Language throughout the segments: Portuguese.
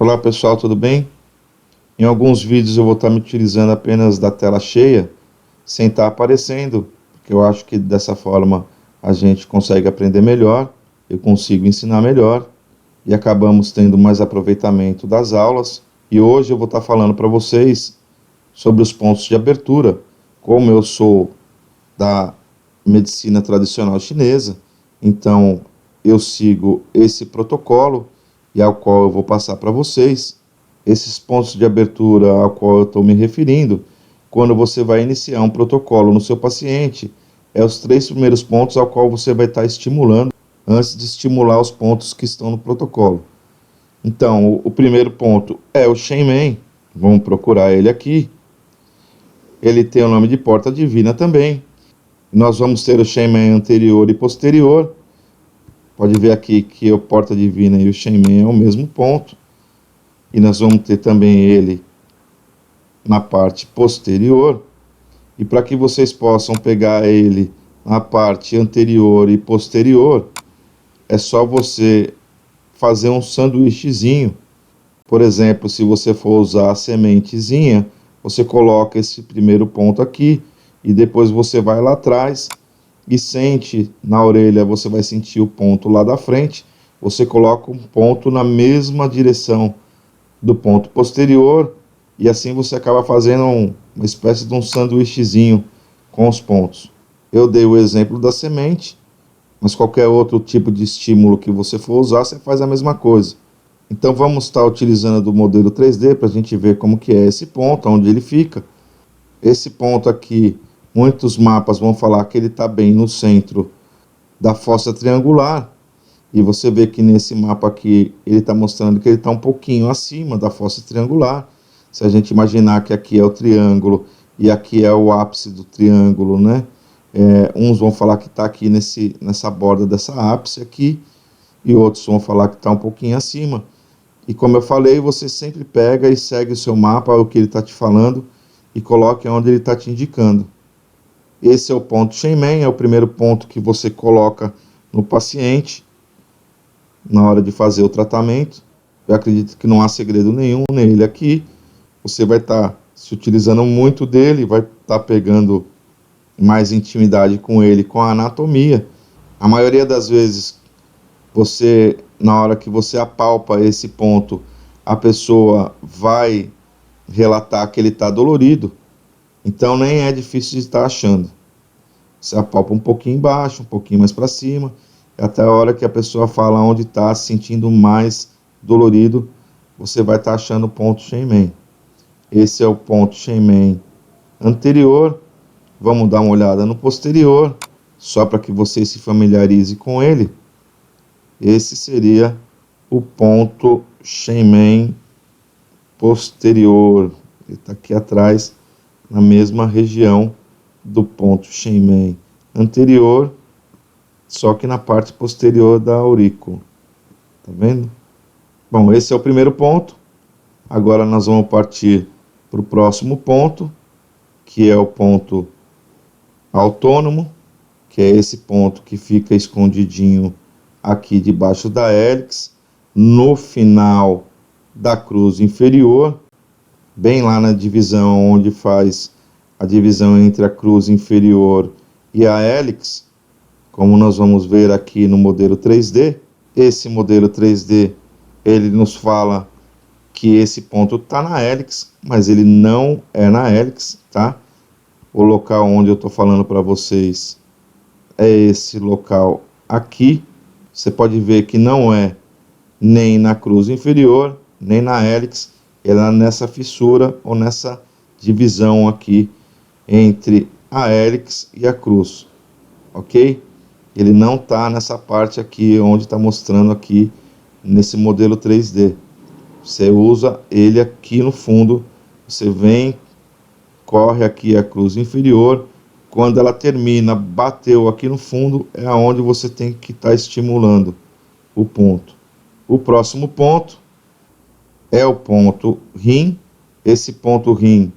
Olá pessoal, tudo bem? Em alguns vídeos eu vou estar me utilizando apenas da tela cheia, sem estar aparecendo, porque eu acho que dessa forma a gente consegue aprender melhor, eu consigo ensinar melhor e acabamos tendo mais aproveitamento das aulas. E hoje eu vou estar falando para vocês sobre os pontos de abertura. Como eu sou da medicina tradicional chinesa, então eu sigo esse protocolo e ao qual eu vou passar para vocês. Esses pontos de abertura ao qual eu estou me referindo, quando você vai iniciar um protocolo no seu paciente, é os 3 primeiros pontos ao qual você vai estar estimulando antes de estimular os pontos que estão no protocolo. Então, o primeiro ponto é o Shen Men. Vamos procurar ele aqui. Ele tem o nome de porta divina também. Nós vamos ter o Shen Men anterior e posterior. Pode ver aqui que o porta divina e o Shen Men é o mesmo ponto. E nós vamos ter também ele na parte posterior. E para que vocês possam pegar ele na parte anterior e posterior, é só você fazer um sanduíchezinho. Por exemplo, se você for usar a sementezinha, você coloca esse primeiro ponto aqui e depois você vai lá atrás e sente na orelha, você vai sentir o ponto lá da frente, você coloca um ponto na mesma direção do ponto posterior e assim você acaba fazendo uma espécie de um sanduíchezinho com os pontos. Eu dei o exemplo da semente, mas qualquer outro tipo de estímulo que você for usar, você faz a mesma coisa. Então vamos estar utilizando do modelo 3D para a gente ver como que é esse ponto, onde ele fica. Esse ponto aqui, muitos mapas vão falar que ele está bem no centro da fossa triangular. E você vê que nesse mapa aqui, ele está mostrando que ele está um pouquinho acima da fossa triangular. Se a gente imaginar que aqui é o triângulo e aqui é o ápice do triângulo, né? Uns vão falar que está aqui nessa borda dessa ápice aqui, e outros vão falar que está um pouquinho acima. E como eu falei, você sempre pega e segue o seu mapa, o que ele está te falando, e coloque onde ele está te indicando. Esse é o ponto Shen Men, é o primeiro ponto que você coloca no paciente na hora de fazer o tratamento. Eu acredito que não há segredo nenhum nele aqui. Você vai estar se utilizando muito dele, vai estar pegando mais intimidade com ele, com a anatomia. A maioria das vezes, na hora que você apalpa esse ponto, a pessoa vai relatar que ele está dolorido. Então nem é difícil de estar achando. Você apalpa um pouquinho embaixo, um pouquinho mais para cima, até a hora que a pessoa fala onde está se sentindo mais dolorido, você vai estar achando o ponto Shen Men. Esse é o ponto Shen Men anterior. Vamos dar uma olhada no posterior, só para que você se familiarize com ele. Esse seria o ponto Shen Men posterior. Ele está aqui atrás, na mesma região do ponto Shen Men anterior, só que na parte posterior da aurícula. Tá vendo? Bom, esse é o primeiro ponto. Agora nós vamos partir para o próximo ponto, que é o ponto autônomo, que é esse ponto que fica escondidinho aqui debaixo da hélix, no final da cruz inferior, bem lá na divisão onde faz a divisão entre a cruz inferior e a hélix, como nós vamos ver aqui no modelo 3D. Esse modelo 3D, ele nos fala que esse ponto está na hélix, mas ele não é na hélix, tá? O local onde eu estou falando para vocês é esse local aqui. Você pode ver que não é nem na cruz inferior, nem na hélix, ela é nessa fissura ou nessa divisão aqui entre a hélix e a cruz, ok? Ele não está nessa parte aqui onde está mostrando aqui nesse modelo 3D. Você usa ele aqui no fundo, você vem, corre aqui a cruz inferior, quando ela termina, bateu aqui no fundo, é aonde você tem que estar estimulando o ponto. O próximo ponto é o ponto Rim. Esse ponto Rim,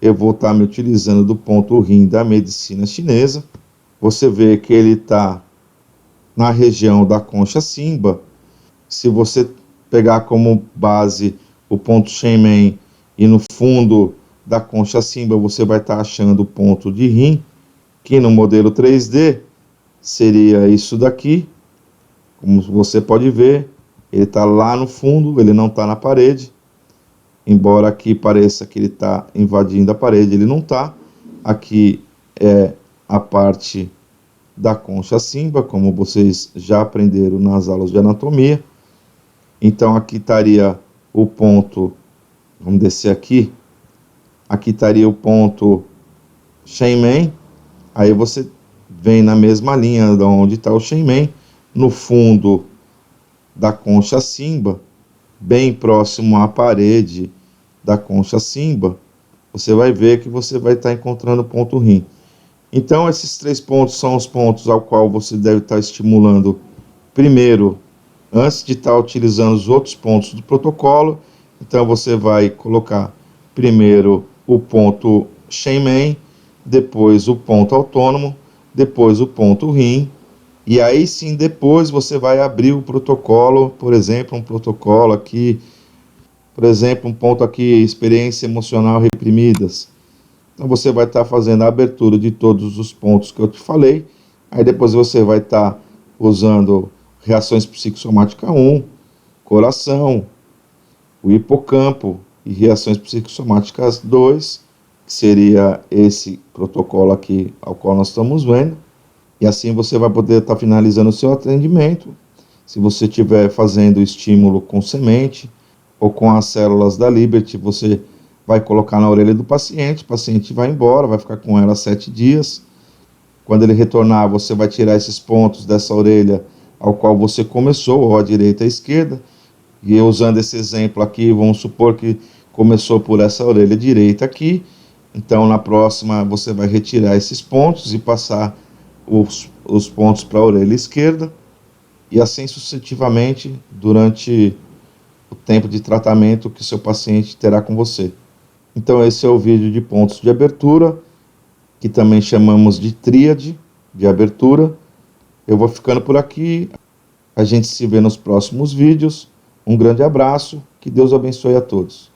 eu vou estar me utilizando do ponto Rim da medicina chinesa. Você vê que ele está na região da concha Simba. Se você pegar como base o ponto Shenmen e no fundo da concha Simba você vai estar achando o ponto de rim, que no modelo 3D seria isso daqui. Como você pode ver, ele está lá no fundo, ele não está na parede. Embora aqui pareça que ele está invadindo a parede, ele não está. Aqui é a parte da concha Simba, como vocês já aprenderam nas aulas de anatomia. Então aqui estaria o ponto, vamos descer aqui, aqui estaria o ponto Shenmen, aí você vem na mesma linha de onde está o Shenmen, no fundo da concha Simba, bem próximo à parede da concha Simba, você vai ver que você vai estar encontrando o ponto rim. Então esses 3 pontos são os pontos ao qual você deve estar estimulando primeiro, antes de estar utilizando os outros pontos do protocolo. Então você vai colocar primeiro o ponto Shenmen, depois o ponto autônomo, depois o ponto rim, e aí sim depois você vai abrir o protocolo, por exemplo, um protocolo aqui, por exemplo, um ponto aqui, experiência emocional reprimidas. Então você vai estar fazendo a abertura de todos os pontos que eu te falei, aí depois você vai estar usando reações psicossomáticas 1, coração, o hipocampo e reações psicossomáticas 2, que seria esse protocolo aqui ao qual nós estamos vendo. E assim você vai poder estar finalizando o seu atendimento. Se você estiver fazendo estímulo com semente ou com as células da Liberty, você vai colocar na orelha do paciente, o paciente vai embora, vai ficar com ela 7 dias. Quando ele retornar, você vai tirar esses pontos dessa orelha ao qual você começou, ou à direita ou à esquerda. E usando esse exemplo aqui, vamos supor que começou por essa orelha direita aqui. Então, na próxima, você vai retirar esses pontos e passar os pontos para a orelha esquerda. E assim sucessivamente durante o tempo de tratamento que seu paciente terá com você. Então esse é o vídeo de pontos de abertura, que também chamamos de tríade de abertura. Eu vou ficando por aqui, a gente se vê nos próximos vídeos. Um grande abraço, que Deus abençoe a todos.